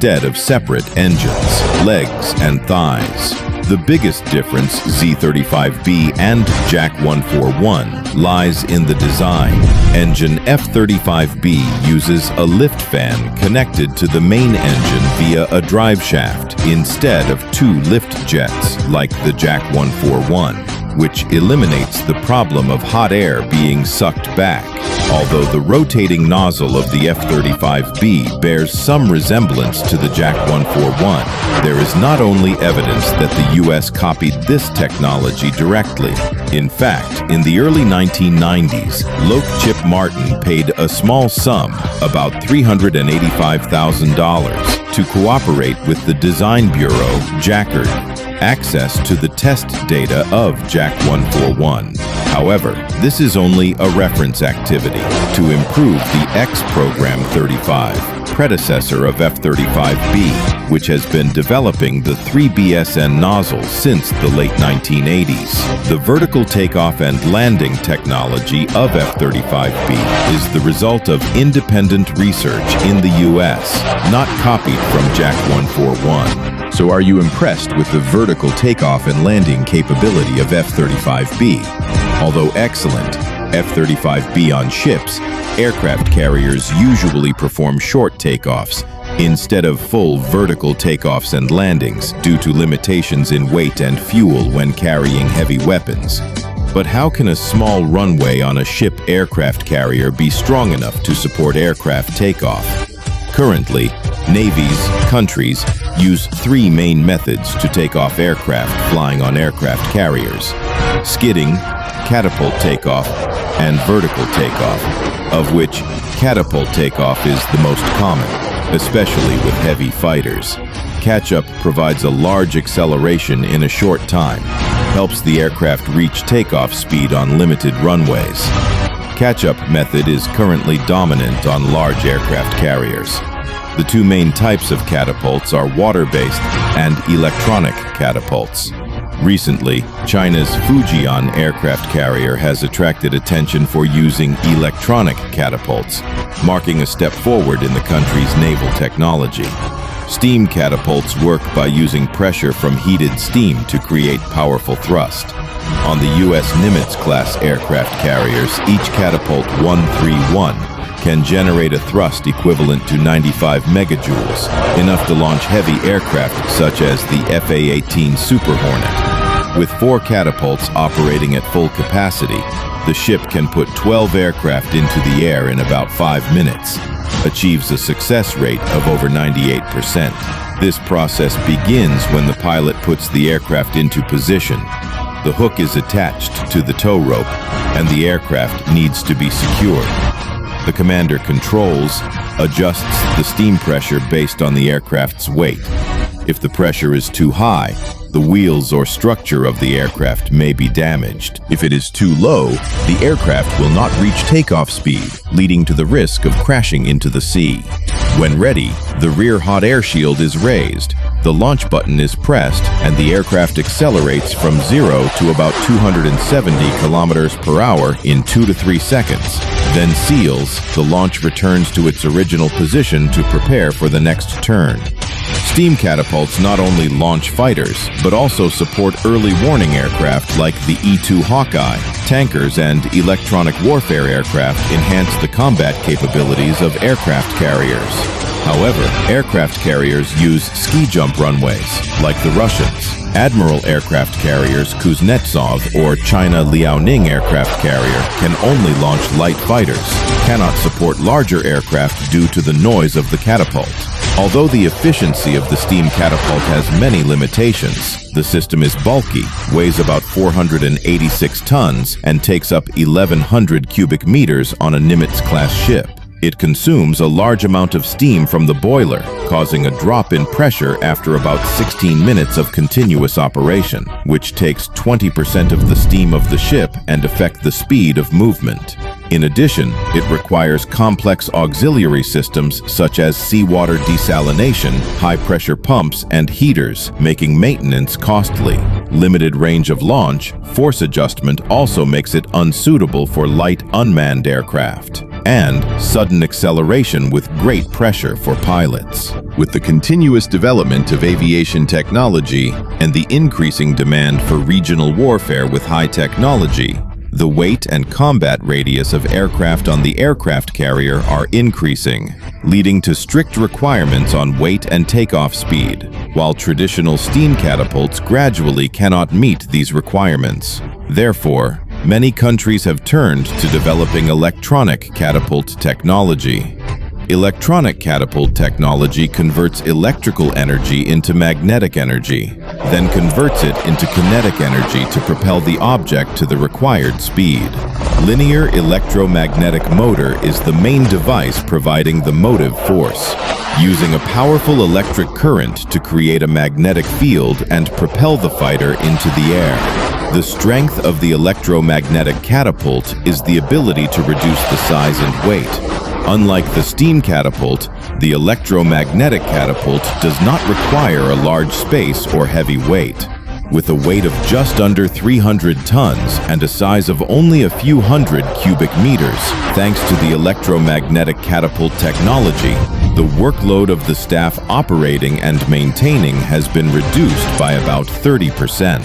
instead of separate engines, legs, and thighs. The biggest difference Z-35B and Yak-141 lies in the design. Engine F-35B uses a lift fan connected to the main engine via a drive shaft instead of two lift jets like the Yak-141, which eliminates the problem of hot air being sucked back. Although the rotating nozzle of the F-35B bears some resemblance to the Yak-141, there is not only evidence that the U.S. copied this technology directly. In fact, in the early 1990s, Loke Chip Martin paid a small sum, about $385,000, to cooperate with the design bureau, Jaccard, access to the test data of Yak-141. However, this is only a reference activity to improve the X Program 35, predecessor of F-35B, which has been developing the 3BSN nozzle since the late 1980s. The vertical takeoff and landing technology of F-35B is the result of independent research in the U.S., not copied from Yak-141. So are you impressed with the vertical takeoff and landing capability of F-35B? Although excellent, F-35B on ships, aircraft carriers usually perform short takeoffs instead of full vertical takeoffs and landings due to limitations in weight and fuel when carrying heavy weapons. But how can a small runway on a ship aircraft carrier be strong enough to support aircraft takeoff? Currently, navies, countries use three main methods to take off aircraft flying on aircraft carriers: skidding, catapult takeoff, and vertical takeoff, of which catapult takeoff is the most common, especially with heavy fighters. Catch-up provides a large acceleration in a short time, helps the aircraft reach takeoff speed on limited runways. Catch-up method is currently dominant on large aircraft carriers. The two main types of catapults are water-based and electronic catapults. Recently, China's Fujian aircraft carrier has attracted attention for using electronic catapults, marking a step forward in the country's naval technology. Steam catapults work by using pressure from heated steam to create powerful thrust. On the U.S. Nimitz-class aircraft carriers, each catapult 131 can generate a thrust equivalent to 95 megajoules, enough to launch heavy aircraft such as the F/A-18 Super Hornet. With 4 catapults operating at full capacity, the ship can put 12 aircraft into the air in about 5 minutes, achieves a success rate of over 98%. This process begins when the pilot puts the aircraft into position. The hook is attached to the tow rope, and the aircraft needs to be secured. The commander controls, adjusts the steam pressure based on the aircraft's weight. If the pressure is too high, the wheels or structure of the aircraft may be damaged. If it is too low, the aircraft will not reach takeoff speed, leading to the risk of crashing into the sea. When ready, the rear hot air shield is raised, the launch button is pressed, and the aircraft accelerates from 0 to about 270 kilometers per hour in 2 to 3 seconds. Then seals, the launch returns to its original position to prepare for the next turn. Steam catapults not only launch fighters, but also support early warning aircraft like the E-2 Hawkeye. Tankers and electronic warfare aircraft enhance the combat capabilities of aircraft carriers. However, aircraft carriers use ski jump runways, like the Russians. Admiral aircraft carriers Kuznetsov or China Liaoning aircraft carrier can only launch light fighters, cannot support larger aircraft due to the noise of the catapult. Although the efficiency of the steam catapult has many limitations, the system is bulky, weighs about 486 tons, and takes up 1,100 cubic meters on a Nimitz-class ship. It consumes a large amount of steam from the boiler, causing a drop in pressure after about 16 minutes of continuous operation, which takes 20% of the steam of the ship and affect the speed of movement. In addition, it requires complex auxiliary systems such as seawater desalination, high-pressure pumps, and heaters, making maintenance costly. Limited range of launch, force adjustment also makes it unsuitable for light unmanned aircraft. and sudden acceleration with great pressure for pilots. With the continuous development of aviation technology and the increasing demand for regional warfare with high technology, the weight and combat radius of aircraft on the aircraft carrier are increasing, leading to strict requirements on weight and takeoff speed, while traditional steam catapults gradually cannot meet these requirements. Therefore, many countries have turned to developing electronic catapult technology. Electronic catapult technology converts electrical energy into magnetic energy, then converts it into kinetic energy to propel the object to the required speed. Linear electromagnetic motor is the main device providing the motive force, using a powerful electric current to create a magnetic field and propel the fighter into the air. The strength of the electromagnetic catapult is the ability to reduce the size and weight. Unlike the steam catapult, the electromagnetic catapult does not require a large space or heavy weight. With a weight of just under 300 tons and a size of only a few hundred cubic meters, thanks to the electromagnetic catapult technology, the workload of the staff operating and maintaining has been reduced by about 30%.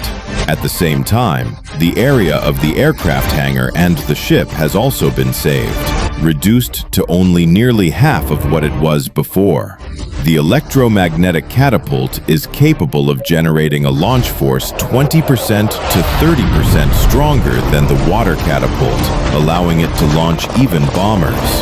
At the same time, the area of the aircraft hangar and the ship has also been saved, reduced to only nearly half of what it was before. The electromagnetic catapult is capable of generating a launch force 20% to 30% stronger than the water catapult, allowing it to launch even bombers.